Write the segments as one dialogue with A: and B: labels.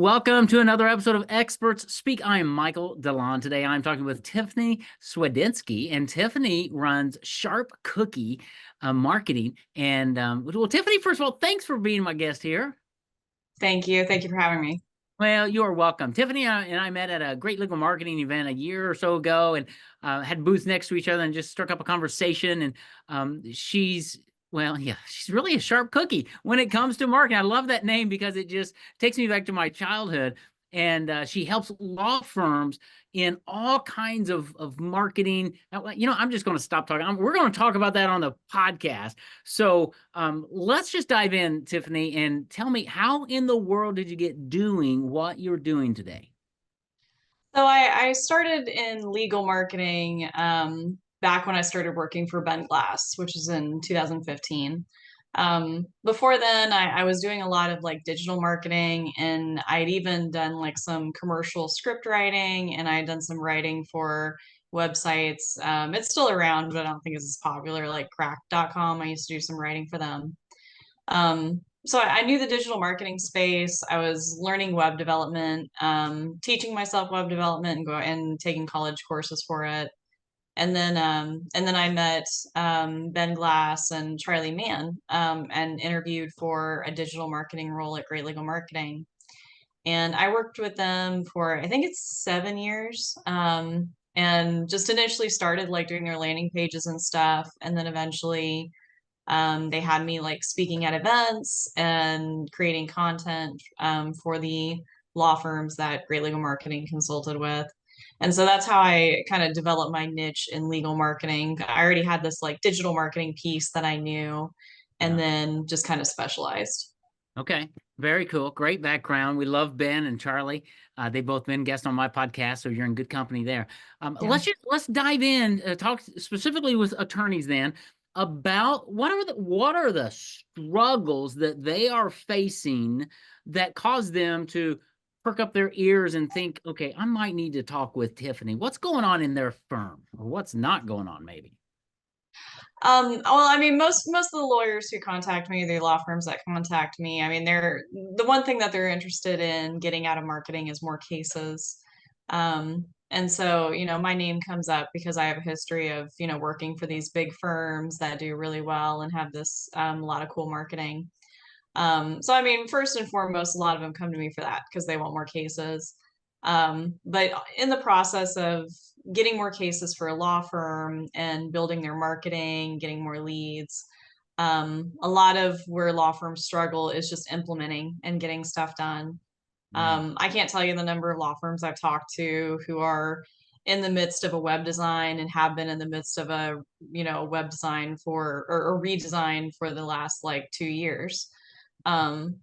A: welcome to another episode of Experts Speak. I am Michael DeLon. Today I'm talking with Tifiny Swedensky, and Tifiny runs Sharp Cookie Marketing. Well, Tifiny, first of all, thanks for being my guest here.
B: Thank you. Thank you for having me.
A: Well, you are welcome. Tifiny and I met at a great legal marketing event a year or so ago, and had booths next to each other and just struck up a conversation. And she's really a sharp cookie when it comes to marketing. I love that name because it just takes me back to my childhood. And she helps law firms in all kinds of marketing. I'm just going to stop talking. We're going to talk about that on the podcast. So let's just dive in, Tifiny, and tell me, how in the world did you get doing what you're doing today?
B: So I started in legal marketing back when I started working for Ben Glass, which is in 2015. Before then, I was doing a lot of like digital marketing, and I'd even done like some commercial script writing, and I had done some writing for websites. It's still around, but I don't think it's as popular like crack.com. I used to do some writing for them. So I knew the digital marketing space. I was learning web development, teaching myself web development and taking college courses for it. And then I met Ben Glass and Charlie Mann, and interviewed for a digital marketing role at Great Legal Marketing. And I worked with them for, I think it's 7 years. And just initially started like doing their landing pages and stuff. And then eventually they had me like speaking at events and creating content for the law firms that Great Legal Marketing consulted with. And so that's how I kind of developed my niche in legal marketing. I already had this like digital marketing piece that I knew, and
A: Yeah.
B: then just kind of specialized.
A: Okay. Very cool. Great background. We love Ben and Charlie. They've both been guests on my podcast, so you're in good company there.
B: Yeah.
A: Let's dive in. Talk specifically with attorneys then about what are the struggles that they are facing that cause them to perk up their ears and think, okay, I might need to talk with Tifiny. What's going on in their firm, or what's not going on, maybe?
B: Well, I mean, most of the lawyers who contact me, the law firms that contact me, I mean, they're the one thing that they're interested in getting out of marketing is more cases. And so, my name comes up because I have a history of, working for these big firms that do really well and have this a lot of cool marketing. So I mean, first and foremost, a lot of them come to me for that because they want more cases. But in the process of getting more cases for a law firm and building their marketing, getting more leads, a lot of where law firms struggle is just implementing and getting stuff done.
A: Yeah.
B: I can't tell you the number of law firms I've talked to who are in the midst of a web design and have been in the midst of a web design or redesign for the last like 2 years,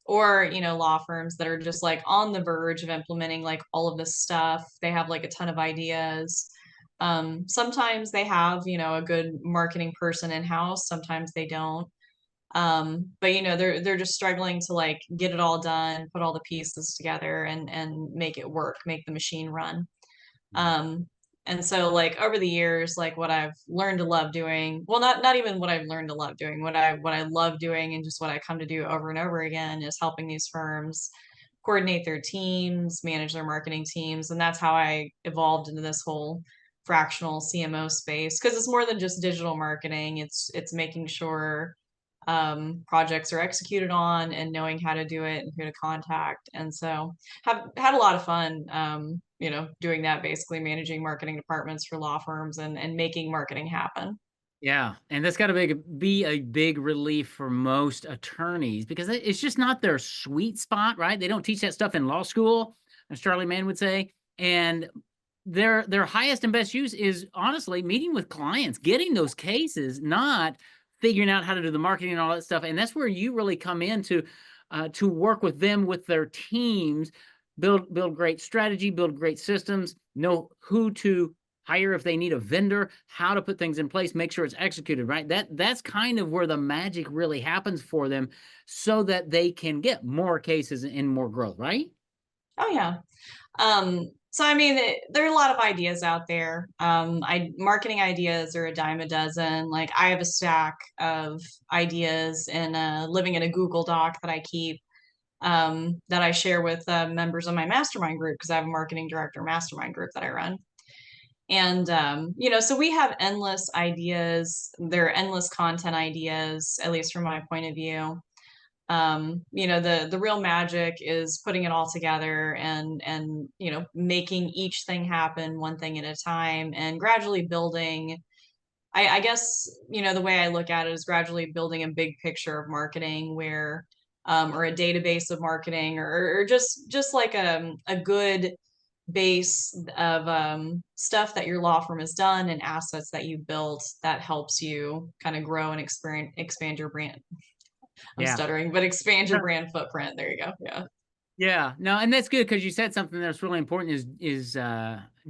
B: or law firms that are just like on the verge of implementing like all of this stuff. They have like a ton of ideas. Sometimes they have a good marketing person in house, sometimes they don't. But they're just struggling to like get it all done, put all the pieces together, and make it work, make the machine run. um and so like over the years, like what I've learned to love doing, well, not even what I've learned to love doing, what I love doing and just what I come to do over and over again is helping these firms coordinate their teams, manage their marketing teams. And that's how I evolved into this whole fractional CMO space, because it's more than just digital marketing. It's making sure projects are executed on and knowing how to do it and who to contact. And so have had a lot of fun, doing that, basically managing marketing departments for law firms and making marketing happen.
A: Yeah, and that's got to be a big relief for most attorneys because it's just not their sweet spot, right? They don't teach that stuff in law school, as Charlie Mann would say. And their highest and best use is honestly meeting with clients, getting those cases, not figuring out how to do the marketing and all that stuff. And that's where you really come in to work with them with their teams, build great strategy, build great systems, know who to hire if they need a vendor, how to put things in place, make sure it's executed right. That's kind of where the magic really happens for them, so that they can get more cases and more growth, right?
B: Oh yeah. So I mean, there are a lot of ideas out there. I Marketing ideas are a dime a dozen. Like I have a stack of ideas and living in a Google Doc that I keep. that I share with members of my mastermind group because I have a marketing director mastermind group that I run. And so we have endless ideas. There are endless content ideas, at least from my point of view. The real magic is putting it all together and making each thing happen one thing at a time and gradually building. I guess the way I look at it is gradually building a big picture of marketing where or a database of marketing or just like a good base of stuff that your law firm has done and assets that you built that helps you kind of grow and expand your brand. I'm
A: Yeah.
B: stuttering, but expand your brand footprint. There you go. Yeah.
A: Yeah, no, and that's good because you said something that's really important is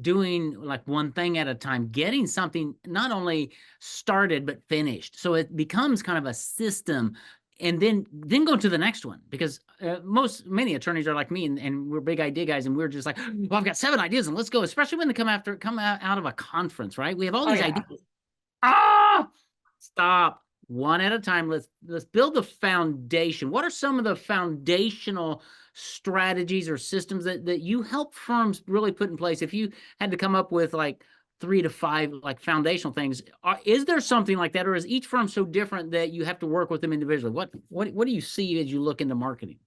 A: doing like one thing at a time, getting something not only started but finished, so it becomes kind of a system, and then go to the next one because many attorneys are like me and we're big idea guys and we're just like, well, I've got 7 ideas and let's go, especially when they come out of a conference, right? We have all
B: Oh
A: these
B: yeah.
A: ideas. Ah, stop. One at a time. Let's build the foundation. What are some of the foundational strategies or systems that you help firms really put in place? If you had to come up with like 3 to 5 like foundational things, is there something like that, or is each firm so different that you have to work with them individually? What do you see as you look into marketing?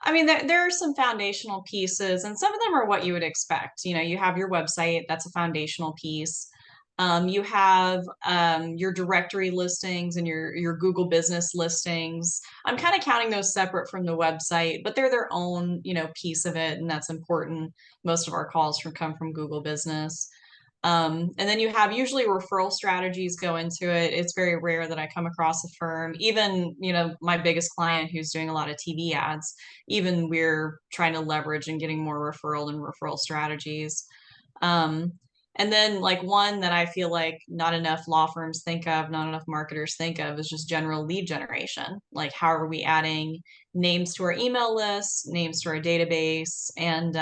B: I mean, there are some foundational pieces, and some of them are what you would expect. You have your website, that's a foundational piece. You have your directory listings and your Google business listings. I'm kind of counting those separate from the website, but they're their own, piece of it, and that's important. Most of our calls come from Google Business. And then you have usually referral strategies go into it. It's very rare that I come across a firm, even, my biggest client who's doing a lot of TV ads, even we're trying to leverage and getting more referral strategies. Um, and then like one that I feel like not enough law firms think of, not enough marketers think of is just general lead generation. Like how are we adding names to our email list, names to our database, and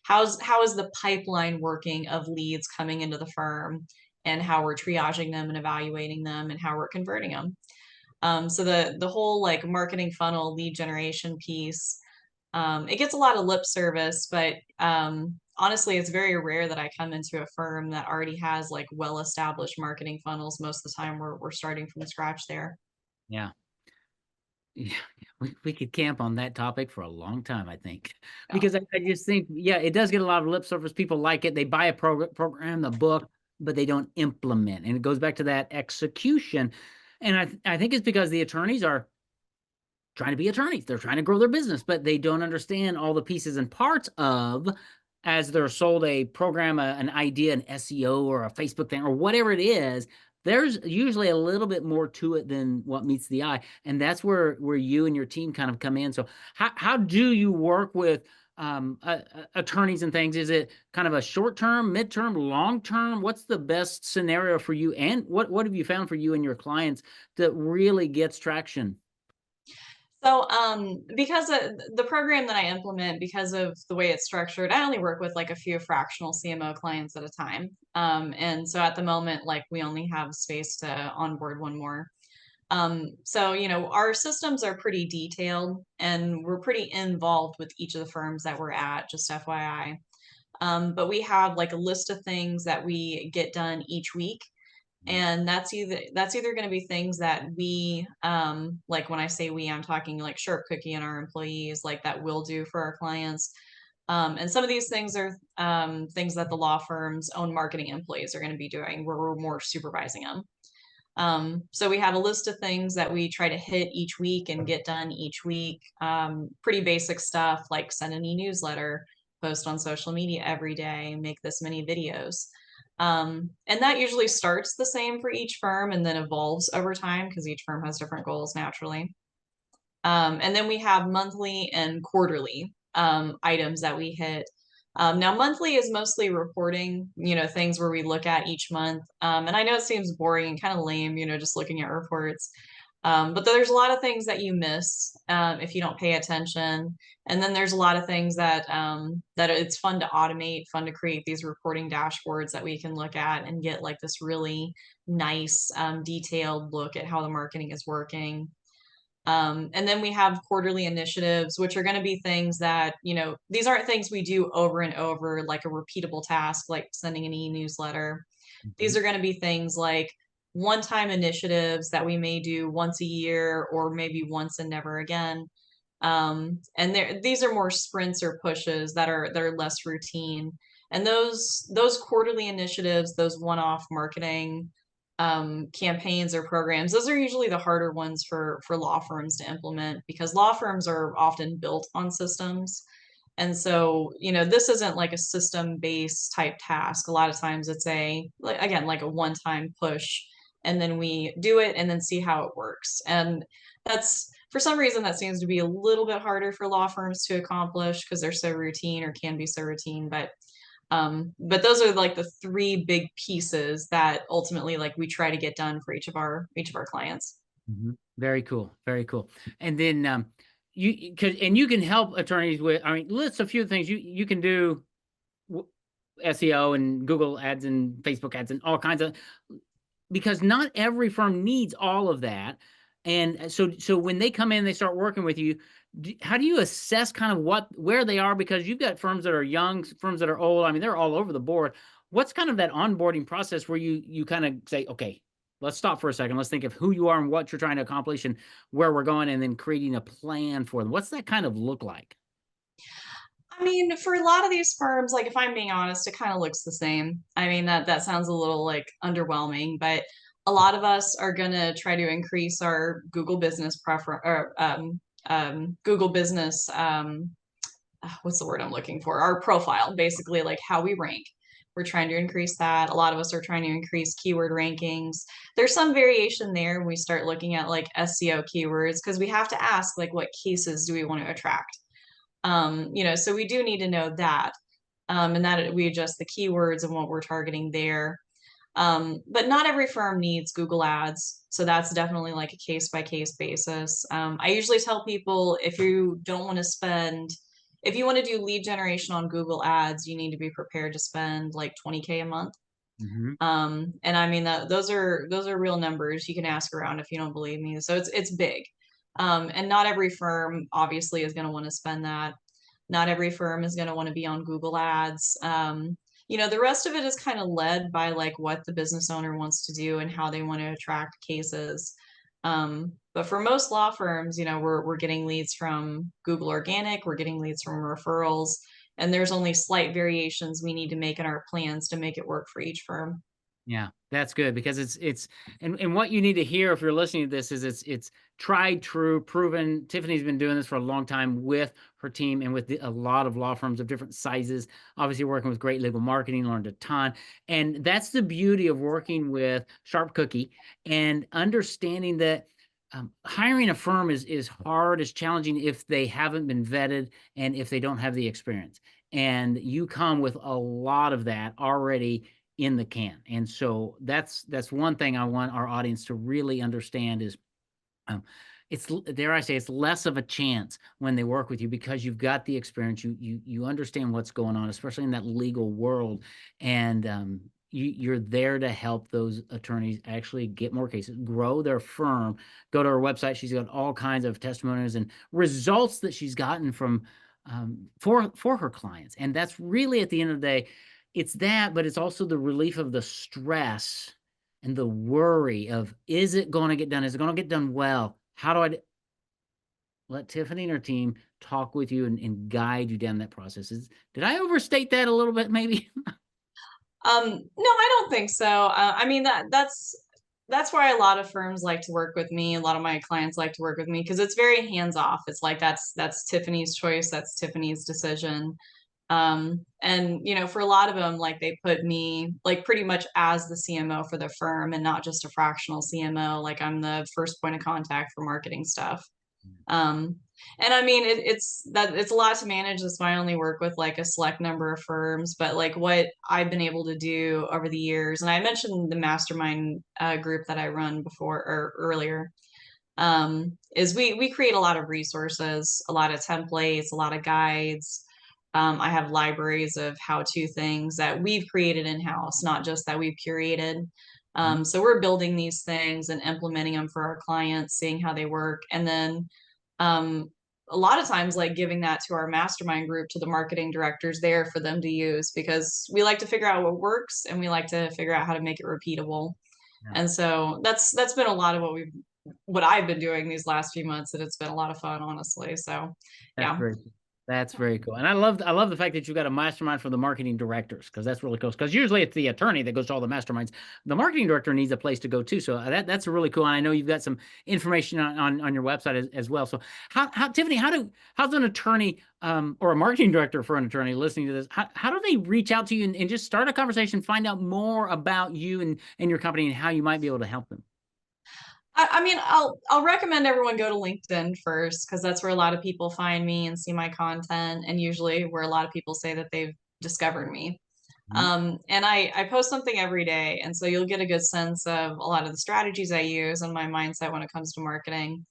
B: how is the pipeline working of leads coming into the firm and how we're triaging them and evaluating them and how we're converting them. So the whole like marketing funnel lead generation piece, it gets a lot of lip service, but honestly, it's very rare that I come into a firm that already has like well-established marketing funnels. Most of the time, we're starting from scratch there.
A: Yeah. Yeah, we could camp on that topic for a long time, I think,
B: Yeah.
A: because I just think, yeah, it does get a lot of lip service. People like it. They buy a program, the book, but they don't implement. And it goes back to that execution. And I think it's because the attorneys are trying to be attorneys. They're trying to grow their business, but they don't understand all the pieces and parts of as they're sold a program, an idea, an SEO or a Facebook thing or whatever it is. There's usually a little bit more to it than what meets the eye, and that's where you and your team kind of come in. So how do you work with attorneys and things? Is it kind of a short term, midterm, long term? What's the best scenario for you, and what have you found for you and your clients that really gets traction?
B: So, because of the program that I implement, because of the way it's structured, I only work with like a few fractional CMO clients at a time. And so at the moment, like we only have space to onboard one more. So, our systems are pretty detailed and we're pretty involved with each of the firms that we're at, just FYI. But we have like a list of things that we get done each week, and that's either going to be things that we like when I say we, I'm talking like Sharp Cookie and our employees like that will do for our clients. And some of these things are things that the law firm's own marketing employees are going to be doing where we're more supervising them. So we have a list of things that we try to hit each week and get done each week. Pretty basic stuff like send an e-newsletter, post on social media every day, make this many videos. And that usually starts the same for each firm and then evolves over time because each firm has different goals naturally. And then we have monthly and quarterly items that we hit. Now, monthly is mostly reporting, things where we look at each month. And I know it seems boring and kind of lame, just looking at reports. But there's a lot of things that you miss if you don't pay attention. And then there's a lot of things that it's fun to automate, fun to create these reporting dashboards that we can look at and get like this really nice detailed look at how the marketing is working. And then we have quarterly initiatives, which are going to be things that, these aren't things we do over and over, like a repeatable task, like sending an e-newsletter. These
A: Mhm.
B: are going to be things like one-time initiatives that we may do once a year or maybe once and never again. And these are more sprints or pushes that are less routine. And those quarterly initiatives, those one-off marketing campaigns or programs, those are usually the harder ones for law firms to implement because law firms are often built on systems. And so, this isn't like a system-based type task. A lot of times it's again, like a one-time push, and then we do it and then see how it works. And that's, for some reason, that seems to be a little bit harder for law firms to accomplish because they're so routine or can be so routine. But those are like the three big pieces that ultimately like we try to get done for each of our clients.
A: Mhm. Very cool. Very cool. And then you can help attorneys with, I mean, list a few things you can do, SEO and Google ads and Facebook ads and all kinds of, because not every firm needs all of that. And so when they come in, they start working with you. How do you assess kind of where they are? Because you've got firms that are young, firms that are old. I mean, they're all over the board. What's kind of that onboarding process where you kind of say, okay, let's stop for a second. Let's think of who you are and what you're trying to accomplish and where we're going, and then creating a plan for them. What's that kind of look like?
B: I mean, for a lot of these firms, like if I'm being honest, it kind of looks the same. I mean, that sounds a little like underwhelming, but a lot of us are gonna try to increase our Google business prefer or Google business what's the word I'm looking for? Our profile, basically like how we rank. We're trying to increase that. A lot of us are trying to increase keyword rankings. There's some variation there when we start looking at like SEO keywords because we have to ask like what cases do we want to attract? So we do need to know that, and that we adjust the keywords and what we're targeting there. But not every firm needs Google Ads, so that's definitely like a case by case basis. I usually tell people if you don't want to spend, if you want to do lead generation on Google Ads, you need to be prepared to spend like 20K a month.
A: Mm-hmm.
B: And I mean that those are real numbers. You can ask around if you don't believe me. So it's big. And not every firm obviously is going to want to spend that. Not every firm is going to want to be on Google Ads. The rest of it is kind of led by like what the business owner wants to do and how they want to attract cases. But for most law firms, we're getting leads from Google Organic, we're getting leads from referrals, and there's only slight variations we need to make in our plans to make it work for each firm.
A: Yeah, that's good because it's and what you need to hear if you're listening to this is it's tried, true, proven. Tiffany's been doing this for a long time with her team and with a lot of law firms of different sizes. Obviously, working with great legal marketing, learned a ton, and that's the beauty of working with Sharp Cookie and understanding that. Hiring a firm is hard, is challenging if they haven't been vetted and if they don't have the experience. And you come with a lot of that already in the can. And so that's one thing I want our audience to really understand is um, it's, dare I say, it's less of a chance when they work with you because you've got the experience. You understand what's going on, especially in that legal world, and you're there to help those attorneys actually get more cases, grow their firm. Go to her website; she's got all kinds of testimonials and results that she's gotten from for her clients, and that's really at the end of the day, it's that, but it's also the relief of the stress and the worry of, is it going to get done? Is it going to get done well? How do let Tiffany and her team talk with you and guide you down that process? Did I overstate that a little bit, maybe?
B: No, I don't think so. I mean that's why a lot of firms like to work with me. A lot of my clients like to work with me because it's very hands off. It's like that's Tiffany's choice. That's Tiffany's decision. And for a lot of them, like they put me like pretty much as the CMO for the firm and not just a fractional CMO. Like I'm the first point of contact for marketing stuff. Um, and I mean, it's a lot to manage. That's why I only work with like a select number of firms. But like what I've been able to do over the years, and I mentioned the mastermind group that I run before or earlier, is we create a lot of resources, a lot of templates, a lot of guides. I have libraries of how-to things that we've created in-house, not just that we've curated.
A: Mhm.
B: So we're building these things and implementing them for our clients, seeing how they work, and then um, a lot of times like giving that to our mastermind group, to the marketing directors there for them to use, because we like to figure out what works and we like to figure out how to make it repeatable.
A: Yeah,
B: And so that's been a lot of what I've been doing these last few months, and it's been a lot of fun, honestly. So
A: that's
B: yeah.
A: very cool. That's very cool. And I love the fact that you got a mastermind for the marketing directors, because that's really cool. Because usually it's the attorney that goes to all the masterminds. The marketing director needs a place to go too. So that's really cool. And I know you've got some information on your website as well. So how Tiffany, how's an attorney or a marketing director for an attorney listening to this? How do they reach out to you and just start a conversation, find out more about you and your company and how you might be able to help them?
B: I mean, I'll recommend everyone go to LinkedIn first, because that's where a lot of people find me and see my content, and usually where a lot of people say that they've discovered me.
A: Mhm.
B: And I post something every day, and so you'll get a good sense of a lot of the strategies I use and my mindset when it comes to marketing.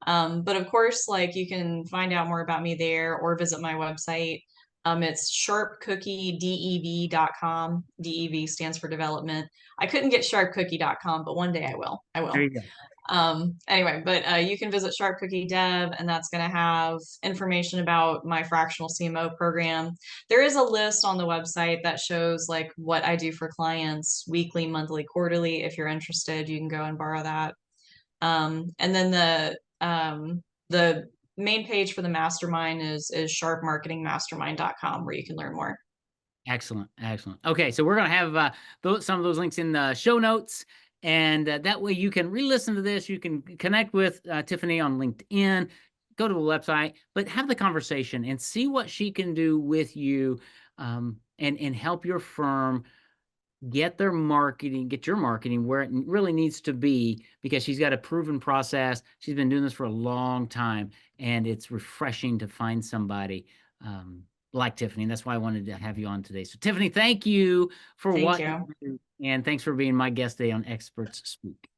B: But of course, like, you can find out more about me there or visit my website. It's sharpcookiedev.com. DEV stands for development. I couldn't get sharpcookie.com, but one day I will. I
A: There
B: will.
A: you go.
B: Anyway, but you can visit Sharp Cookie Dev, and that's going to have information about my fractional CMO program. There is a list on the website that shows like what I do for clients weekly, monthly, quarterly. If you're interested, you can go and borrow that. And then the main page for the mastermind is sharpmarketingmastermind.com, where you can learn more.
A: Excellent, excellent. Okay, so we're gonna have some of those links in the show notes, and that way you can re-listen to this. You can connect with Tiffany on LinkedIn, go to the website, but have the conversation and see what she can do with you, and help your firm get your marketing where it really needs to be, because she's got a proven process. She's been doing this for a long time, and it's refreshing to find somebody like Tiffany. And that's why I wanted to have you on today. So, Tiffany, thank you for
B: Thank
A: what you
B: you.
A: do, and thanks for being my guest today on Experts Speak.